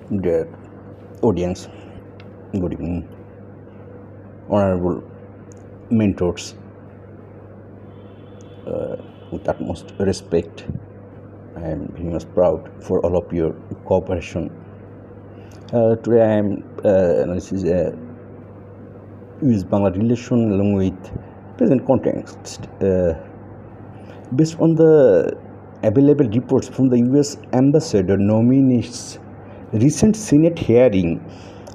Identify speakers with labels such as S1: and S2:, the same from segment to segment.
S1: Dear audience, good evening. Honorable mentors, with utmost respect, I am very much proud for all of your cooperation. Today I am analyzing US Bangla relation along with present context. Based on the available reports from the US ambassador nominee's recent Senate hearing,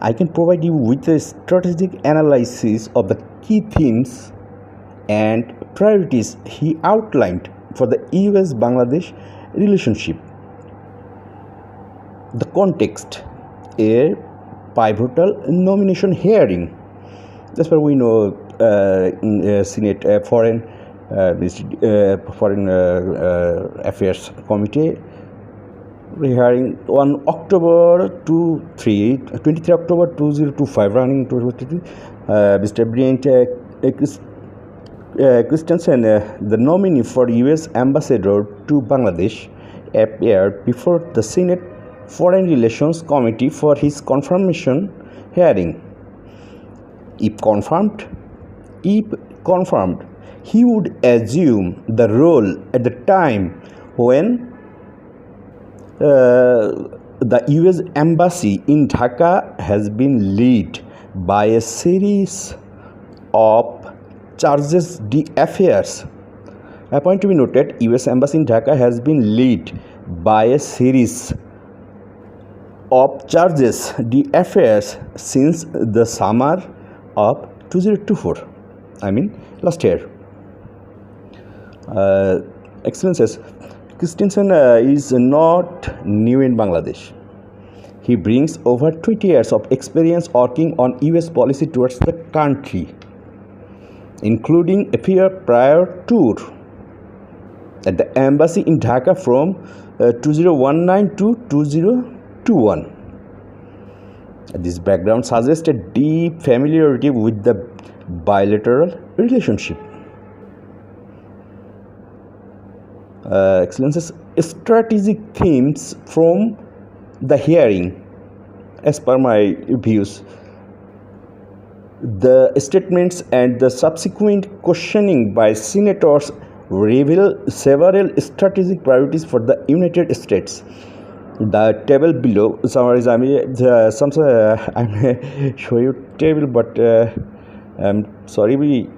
S1: I can provide you with a strategic analysis of the key themes and priorities he outlined for the US Bangladesh relationship. The context: a pivotal nomination hearing. That's what we know in Senate Foreign Affairs Committee hearing on October 23 October 2025, running 2023. Mr. Brent Christensen, the nominee for US Ambassador to Bangladesh, appeared before the Senate Foreign Relations Committee for his confirmation hearing. If confirmed, he would assume the role at the time when the US Embassy in Dhaka has been led by a series of charges d'affaires. A point to be noted: US Embassy in Dhaka has been led by a series of charges d'affaires since the summer of 2024. I mean, last year. Excellencies, Christensen is not new in Bangladesh. He brings over 20 years of experience working on US policy towards the country, including a prior tour at the embassy in Dhaka from 2019 to 2021. This background suggests a deep familiarity with the bilateral relationship. Excellencies, strategic themes from the hearing, as per my views: the statements and the subsequent questioning by senators reveal several strategic priorities for the United States. The table below summarizes. I may show you table, but I'm sorry,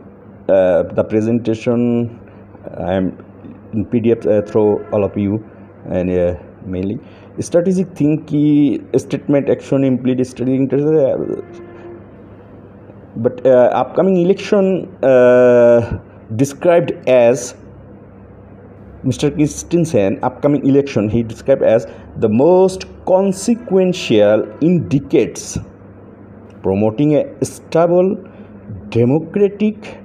S1: the presentation I am in PDF through all of you, and mainly strategic thinking, statement, action, implicit strategic interest. But upcoming election described as Mr. Christensen, upcoming election he described as the most consequential in decades, promoting a stable, democratic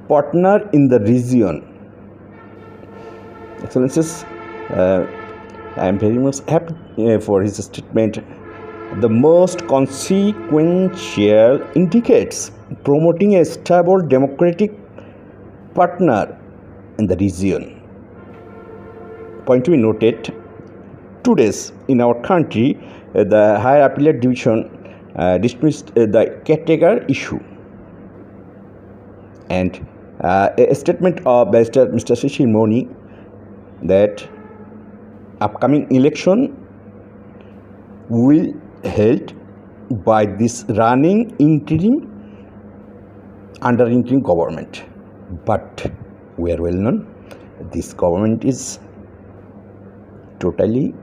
S1: partner in the region. Excellencies, I am very much happy for his statement. The most consequential in decades, promoting a stable, democratic partner in the region. Point to be noted: 2 days in our country, the Higher Appellate Division dismissed the caretaker issue, and a statement of Mr. Shishir Moni that upcoming election will held by this running interim government. But we are well known, this government is totally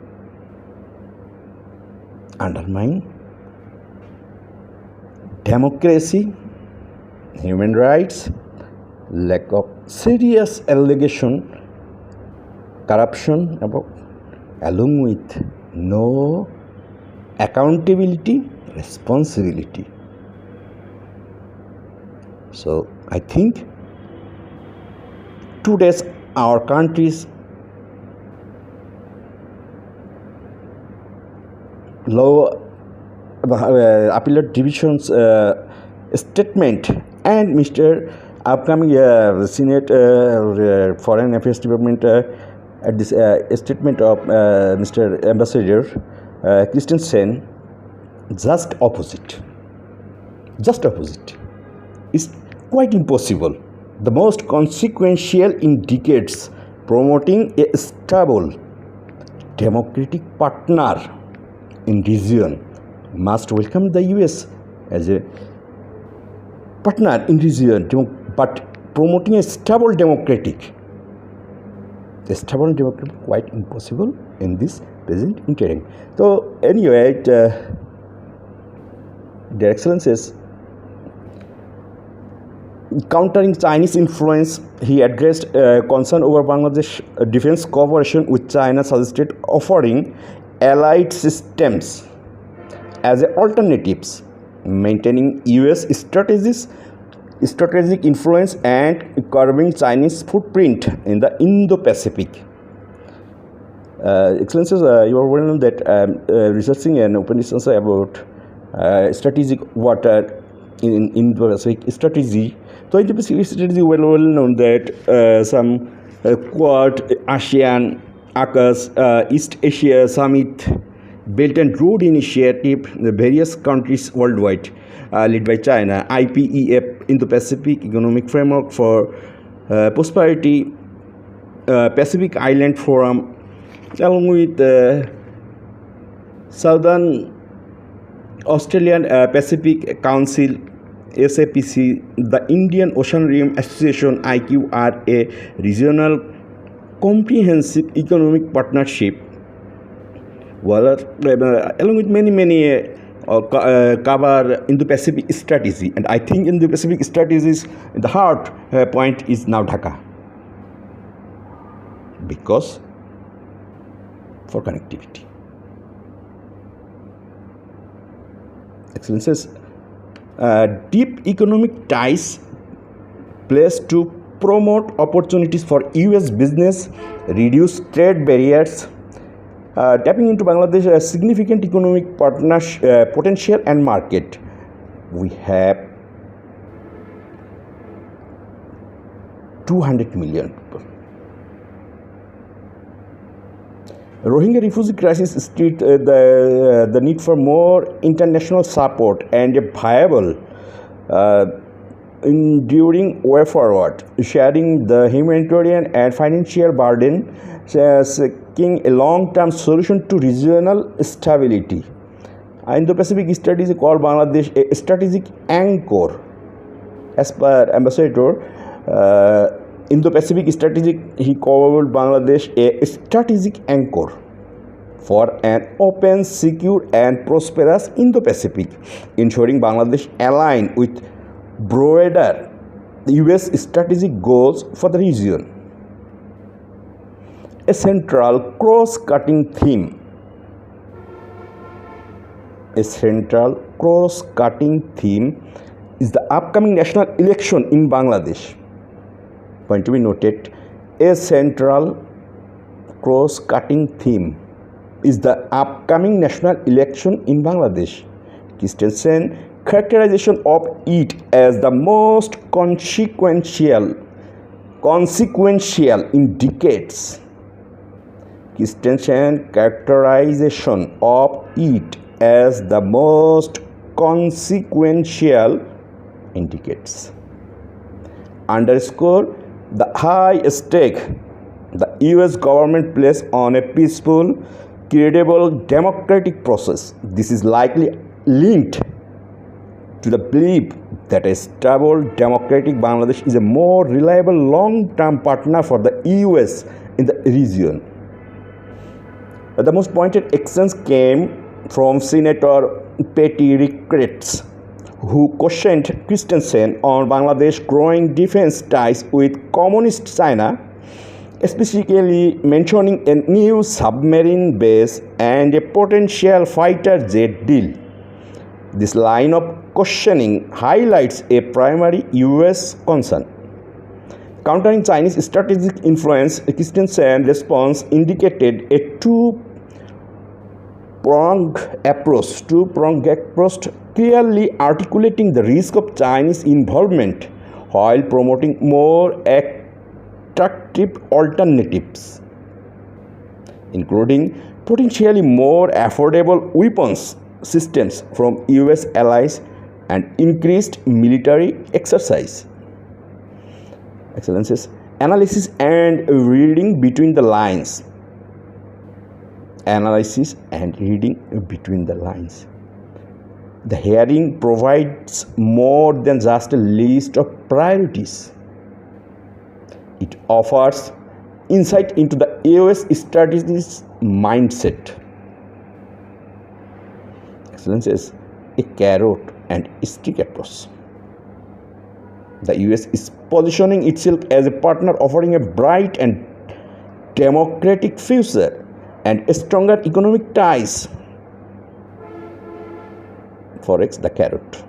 S1: undermining democracy, human rights, lack of serious allegation, corruption, along with no accountability, responsibility. So I think 2 days our country's lower appellate division's statement and Mr. upcoming Senate Foreign Affairs Department at this statement of Mr. Ambassador Christensen, just opposite. Just opposite. It's quite impossible. The most consequential in decades, promoting a stable, democratic partner in region must welcome the US as a partner in region, but promoting a stable democratic quite impossible in this present interim. So anyway, Their Excellencies, countering Chinese influence, he addressed concern over Bangladesh defense cooperation with China, suggested offering allied systems as alternatives, maintaining US strategic influence and curbing Chinese footprint in the Indo-Pacific. Excellencies, you are well known that researching an open essay about strategic water in Indo-Pacific strategy. So Indo-Pacific strategy well known that some Quad, ASEAN, AUKUS, East Asia Summit, Belt and Road Initiative, the various countries worldwide, led by China, IPEF, Indo-Pacific Economic Framework for Prosperity, Pacific Island Forum, along with Southern Australian Pacific Council, SAPC, the Indian Ocean Rim Association, IQRA, Regional Comprehensive Economic Partnership, along with many cover Indo-Pacific strategy. And I think Indo-Pacific strategies, the heart point is now Dhaka, because for connectivity. Excellencies, deep economic ties placed to promote opportunities for US business, reduce trade barriers, tapping into Bangladesh's significant economic potential and market. We have 200 million people. Rohingya refugee crisis street the need for more international support and a viable, enduring way forward, sharing the humanitarian and financial burden, seeking a long-term solution to regional stability. Indo-Pacific strategy called Bangladesh a strategic anchor. As per Ambassador, Indo-Pacific strategic, he called Bangladesh a strategic anchor for an open, secure and prosperous Indo-Pacific, ensuring Bangladesh aligned with broader US strategic goals for the region. A central cross-cutting theme is the upcoming national election in Bangladesh. Point to be noted, a central cross-cutting theme is the upcoming national election in Bangladesh. Christensen characterization of it as the most consequential in decades. Christensen characterization of it as the most consequential in decades. Underscore the high stake the US government places on a peaceful, credible, democratic process. This is likely linked to the belief that a stable, democratic Bangladesh is a more reliable long-term partner for the US in the region. The most pointed exchange came from Senator Patty Ricketts, who questioned Christensen on Bangladesh's growing defense ties with communist China, specifically mentioning a new submarine base and a potential fighter jet deal. This line of questioning highlights a primary US concern. Countering Chinese strategic influence, Christensen's response indicated a two-pronged approach, clearly articulating the risk of Chinese involvement while promoting more attractive alternatives. including potentially more affordable weapons systems from US allies and increased military exercise. Excellencies, analysis and reading between the lines. Analysis and reading between the lines. The hearing provides more than just a list of priorities. It offers insight into the US strategy's mindset. Excellencies, a carrot and stick approach. The US is positioning itself as a partner offering a bright and democratic future and stronger economic ties. Forex, the carrot.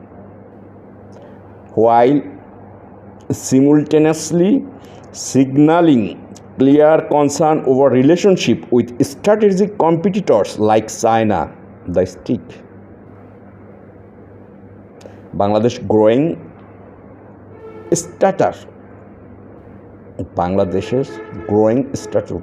S1: While simultaneously signaling clear concern over relationship with strategic competitors like China, the stick. Bangladesh growing stature. Bangladesh's growing stature.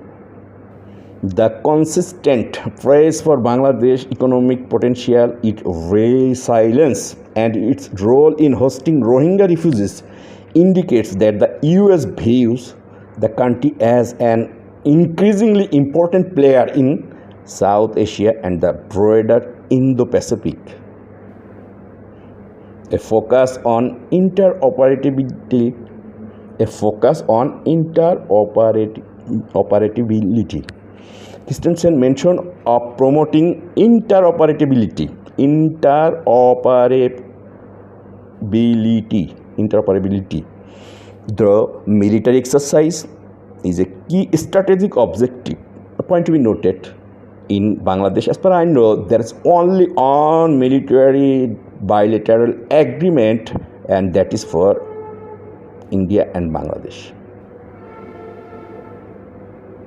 S1: The consistent praise for Bangladesh economic potential, its resilience, and its role in hosting Rohingya refugees indicates that the US views the country as an increasingly important player in South Asia and the broader Indo-Pacific. A focus on interoperability. Christensen mentioned of promoting interoperability. The military exercise is a key strategic objective. A point to be noted, in Bangladesh, as per I know, there is only one military bilateral agreement, and that is for India and Bangladesh.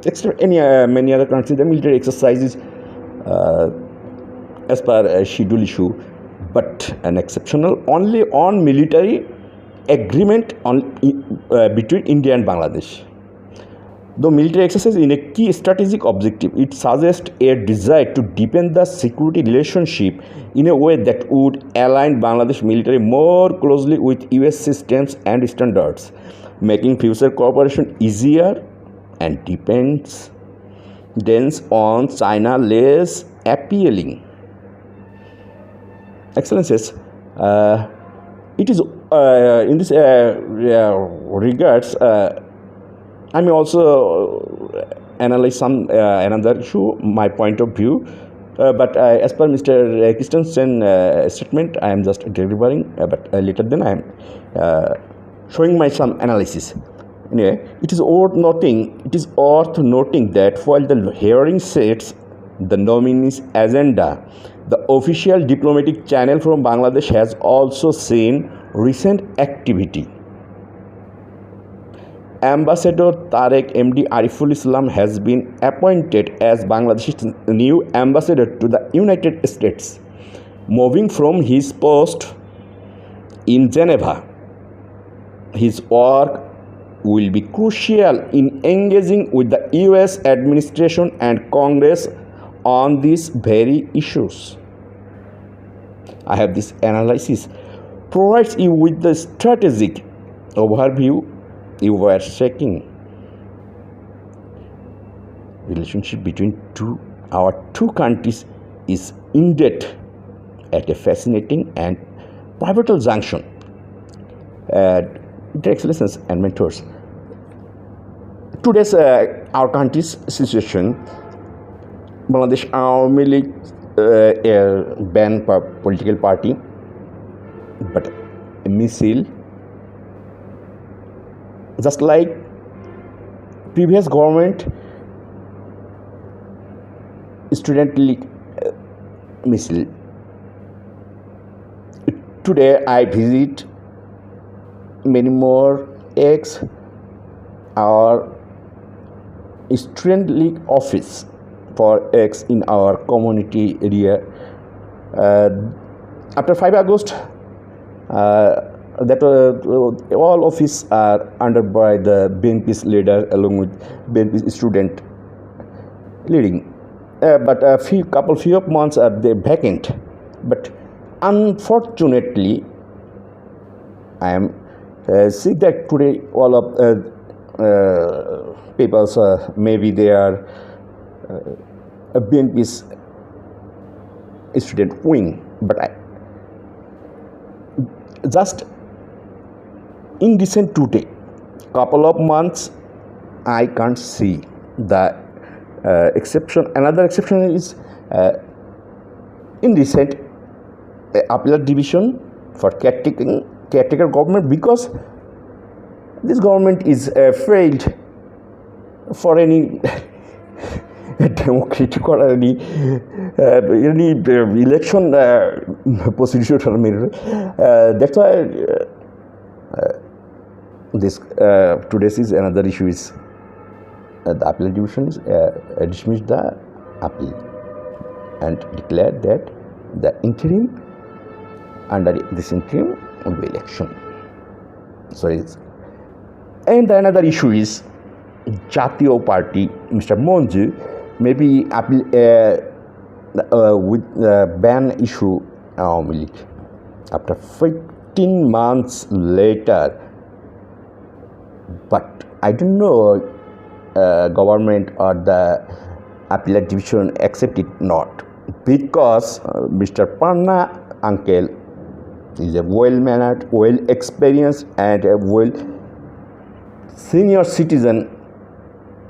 S1: Except many other countries, the military exercises as per schedule issue, but an exceptional only on military agreement between India and Bangladesh. Though military exercise is a key strategic objective, it suggests a desire to deepen the security relationship in a way that would align Bangladesh military more closely with US systems and standards, making future cooperation easier and depends on China less appealing. Excellencies, it is in this regards, I may also analyze some another issue, my point of view. But as per Mr. Christensen's statement, I am just delivering. But later then I am showing my some analysis. Anyway, it is worth noting that while the hearing sets the nominee's agenda, the official diplomatic channel from Bangladesh has also seen recent activity. Ambassador Tarek MD Ariful Islam has been appointed as Bangladesh's new ambassador to the United States, moving from his post in Geneva. His work will be crucial in engaging with the US administration and Congress on these very issues. I have this analysis provides you with the strategic overview you were checking. Relationship between our two countries is indeed at a fascinating and pivotal junction. Dear excellencies and mentors, today's our country's situation, Bangladesh Army League banned political party, but a missile, just like previous government student league missile. Today I visit many more our student league office for in our community area. After 5 August, that all office are under by the BNP's leader along with BNP's student. leading. But a few of months are they vacant. But unfortunately, I am see that today all of people's maybe they are a BNP's student wing, but I just in recent today couple of months I can't see the exception. Another exception is in recent appellate division for caretaker government, because this government is failed for any democratic or any election procedure. That's why this today's is another issue is the appellate division is dismissed the appeal and declared that the interim under this interim will be election. So and another issue is Jatiyo Party, Mr. Monju, maybe appeal with ban issue after 15 months later. But I don't know government or the appellate division accept it not, because Mr. Panna uncle is a well-mannered, well-experienced and a senior citizen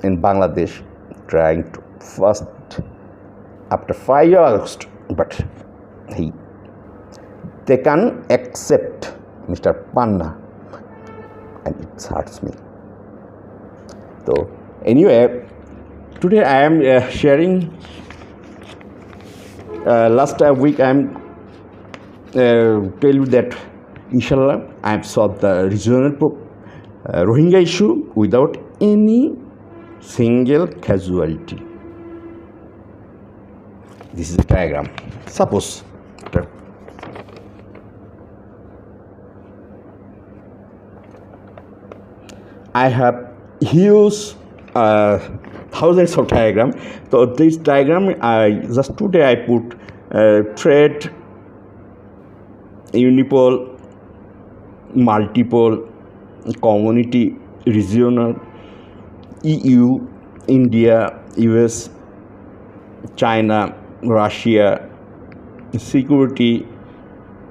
S1: in Bangladesh, trying to first after 5 years, but they can accept Mr. Panna, and it hurts me. So anyway, today I am sharing. Last week I am tell you that inshallah I have solved the regional Rohingya issue without any single casualty. This is a diagram. Suppose I have huge thousands of diagrams. So this diagram, just today I put trade, unipole, multipole, community, regional, EU, India, US, China, Russia, security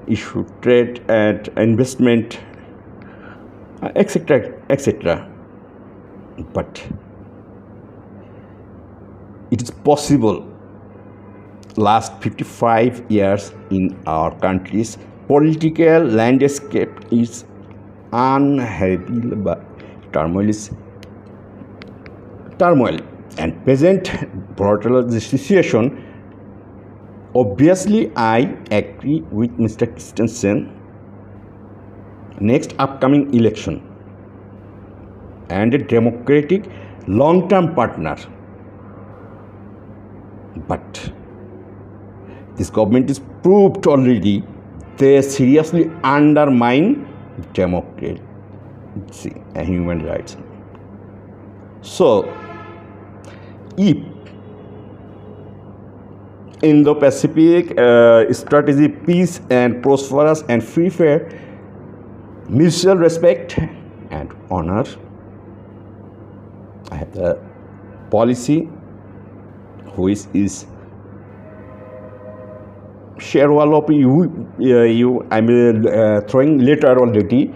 S1: issue, trade and investment, etc., etc. But it is possible last 55 years in our country's political landscape is unhealthy by turmoil and present volatile situation. Obviously, I agree with Mr. Christensen. Next upcoming election and a democratic long-term partner. But this government is proved already they seriously undermine democracy and human rights. So, if Indo-Pacific strategy, peace and prosperous and free fair, mutual respect and honor, I have the policy which is share all of you I'm throwing later already.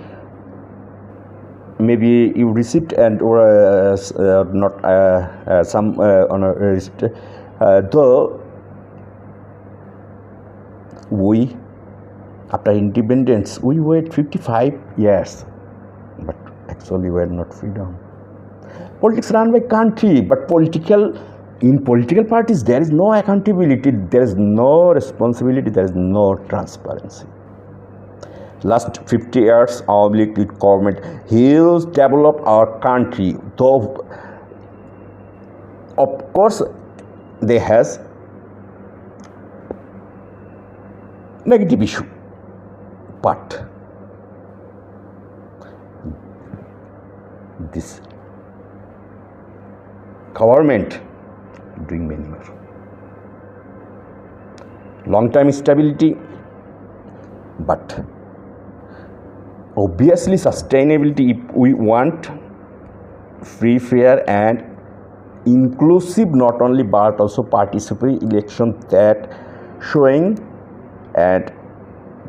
S1: Maybe you received and or not some on a receipt. Though we after independence we wait 55 years, but actually we are not freedom. Politics run by country, but in political parties there is no accountability, there is no responsibility, there is no transparency. Last 50 years our government has developed our country, though of course they has negative issue, but this government doing many more. Long-term stability, but obviously sustainability. If we want free, fair and inclusive, not only but also participatory election that showing and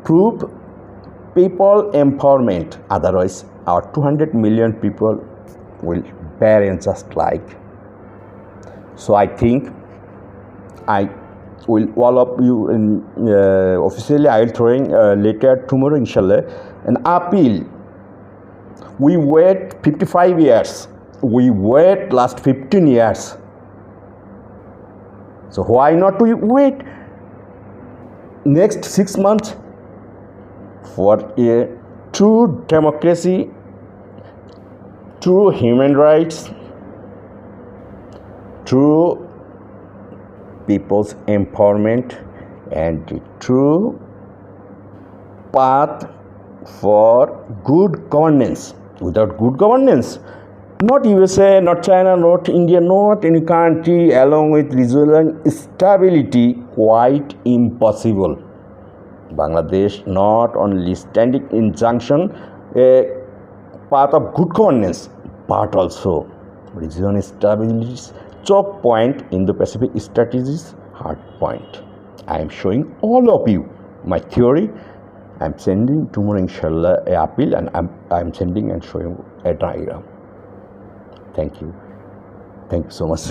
S1: prove people empowerment. Otherwise our 200 million people will barren just like. So I think I will all of you in, officially I will throwing later tomorrow inshallah an appeal. We wait 55 years, we wait last 15 years, so why not we wait next 6 months for a true democracy, true human rights, true people's empowerment and true path for good governance. Without good governance, not USA, not China, not India, not any country along with regional stability, quite impossible. Bangladesh not only standing in junction a path of good governance, but also regional stability's choke point in the Pacific strategy's hard point. I am showing all of you my theory. I am sending tomorrow inshallah a appeal, and I am sending and showing a diagram. Thank you so much.